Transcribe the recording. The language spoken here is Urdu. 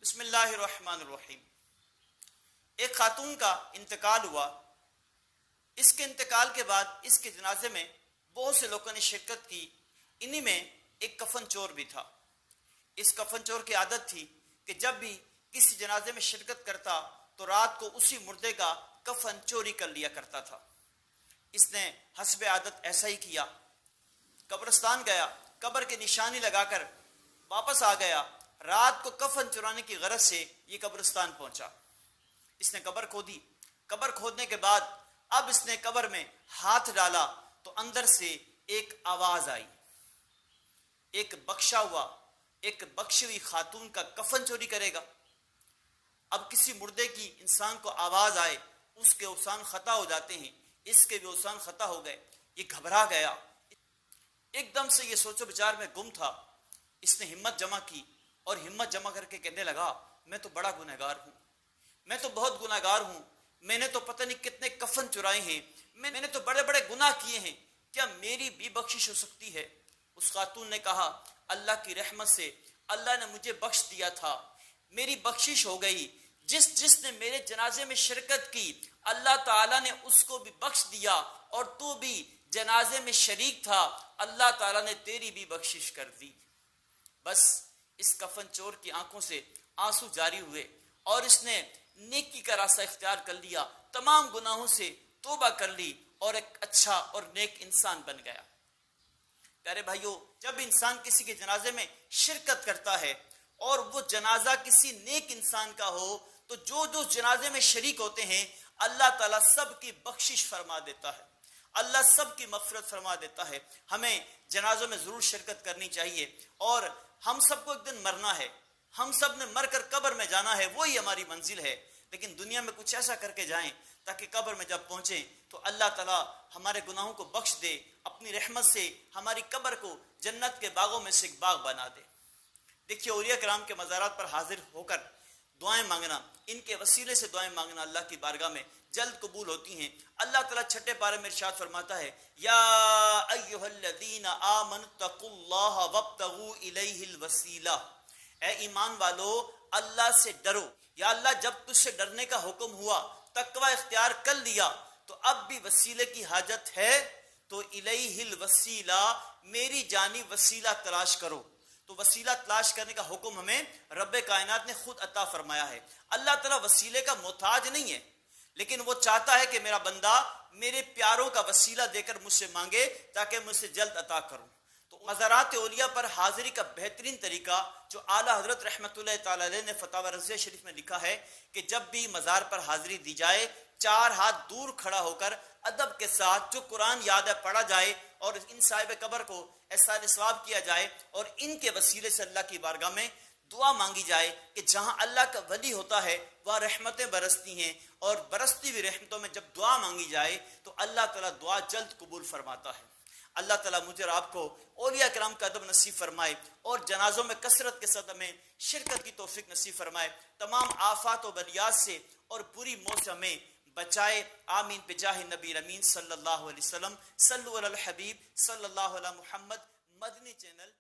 بسم اللہ الرحمن الرحیم۔ ایک خاتون کا انتقال ہوا۔ اس کے انتقال کے بعد اس کے جنازے میں بہت سے لوگوں نے شرکت کی۔ انہی میں ایک کفن چور بھی تھا۔ اس کفن چور کی عادت تھی کہ جب بھی کسی جنازے میں شرکت کرتا تو رات کو اسی مردے کا کفن چوری کر لیا کرتا تھا۔ اس نے حسب عادت ایسا ہی کیا، قبرستان گیا، قبر کی نشانی لگا کر واپس آ گیا۔ رات کو کفن چرانے کی غرض سے یہ قبرستان پہنچا۔ اس نے قبر کھودی۔ قبر کھودنے کے بعد اب اس نے قبر میں ہاتھ ڈالا تو اندر سے ایک آواز آئی۔ ایک بخشا ہوا، ایک بخشی ہوئی خاتون کا کفن چوری کرے گا؟ اب کسی مردے کی انسان کو آواز آئے، اس کے اوسان خطا ہو جاتے ہیں۔ اس کے بھی اوسان خطا ہو گئے۔ یہ گھبرا گیا، ایک دم سے یہ سوچو بچار میں گم تھا۔ اس نے ہمت جمع کی اور ہمت جمع کر کے کہنے لگا، میں تو بڑا گنہگار ہوں، میں تو بہت گنہگار ہوں، میں نے تو پتہ نہیں کتنے کفن چرائے ہیں، میں نے تو بڑے بڑے گناہ کیے ہیں، کیا میری بھی بخشش ہو سکتی ہے؟ اس خاتون نے کہا، اللہ کی رحمت سے اللہ نے مجھے بخش دیا تھا، میری بخشش ہو گئی۔ جس نے میرے جنازے میں شرکت کی اللہ تعالیٰ نے اس کو بھی بخش دیا، اور تو بھی جنازے میں شریک تھا، اللہ تعالیٰ نے تیری بھی بخشش کر دی۔ بس اس کفن چور کی آنکھوں سے آنسو جاری ہوئے اور اس نے نیکی کا راستہ اختیار کر لیا، تمام گناہوں سے توبہ کر لی اور ایک اچھا اور نیک انسان بن گیا۔ پیارے بھائیو، جب انسان کسی کے جنازے میں شرکت کرتا ہے اور وہ جنازہ کسی نیک انسان کا ہو تو جو جنازے میں شریک ہوتے ہیں اللہ تعالیٰ سب کی بخشش فرما دیتا ہے، اللہ سب کی مغفرت فرما دیتا ہے۔ ہمیں جنازوں میں ضرور شرکت کرنی چاہیے، اور ہم سب کو ایک دن مرنا ہے، ہم سب نے مر کر قبر میں جانا ہے، وہی ہماری منزل ہے۔ لیکن دنیا میں کچھ ایسا کر کے جائیں تاکہ قبر میں جب پہنچیں تو اللہ تعالیٰ ہمارے گناہوں کو بخش دے، اپنی رحمت سے ہماری قبر کو جنت کے باغوں میں سے ایک باغ بنا دے۔ دیکھیے، اولیاء کرام کے مزارات پر حاضر ہو کر دعائیں مانگنا، ان کے وسیلے سے دعائیں مانگنا اللہ کی بارگاہ میں جلد قبول ہوتی ہیں۔ اللہ تعالیٰ چھٹے پارے میں ارشاد فرماتا ہے، یا ایھا الذین آمنوا اتقوا اللہ وابتغوا الیہ الوسیلہ، اے ایمان والو اللہ سے ڈرو۔ یا اللہ جب تجھ سے ڈرنے کا حکم ہوا، تقوی اختیار کر لیا، تو اب بھی وسیلے کی حاجت ہے تو الیہ الوسیلہ، میری جانب وسیلہ تلاش کرو۔ تو وسیلہ تلاش کرنے کا حکم ہمیں رب کائنات نے خود عطا فرمایا ہے۔ اللہ تعالیٰ وسیلے کا محتاج نہیں ہے، لیکن وہ چاہتا ہے کہ میرا بندہ میرے پیاروں کا وسیلہ دے کر مجھ سے مانگے تاکہ مجھ سے جلد عطا کروں۔ تو مزارات اولیاء پر حاضری کا بہترین طریقہ جو اعلیٰ حضرت رحمۃ اللہ تعالی علیہ نے فتاوی رضیہ شریف میں لکھا ہے کہ جب بھی مزار پر حاضری دی جائے، 4 ہاتھ دور کھڑا ہو کر ادب کے ساتھ جو قرآن یاد ہے پڑھا جائے، اور ان صاحب قبر کو احسان ثواب کیا جائے، اور ان کے وسیلے سے اللہ کی بارگاہ میں دعا مانگی جائے کہ جہاں اللہ کا ولی ہوتا ہے وہاں رحمتیں برستی ہیں، اور برستی ہوئی رحمتوں میں جب دعا مانگی جائے تو اللہ تعالیٰ دعا جلد قبول فرماتا ہے۔ اللہ تعالیٰ مجھے اور آپ کو اولیاء کرام کا ادب نصیب فرمائے، اور جنازوں میں کثرت کے ساتھ ہمیں شرکت کی توفیق نصیب فرمائے، تمام آفات و بلیات سے اور بری موت سے ہمیں بچائے، آمین بجاہ نبی امین صلی اللہ علیہ وسلم۔ صلو علی الحبیب صلی اللہ علی محمد۔ مدنی چینل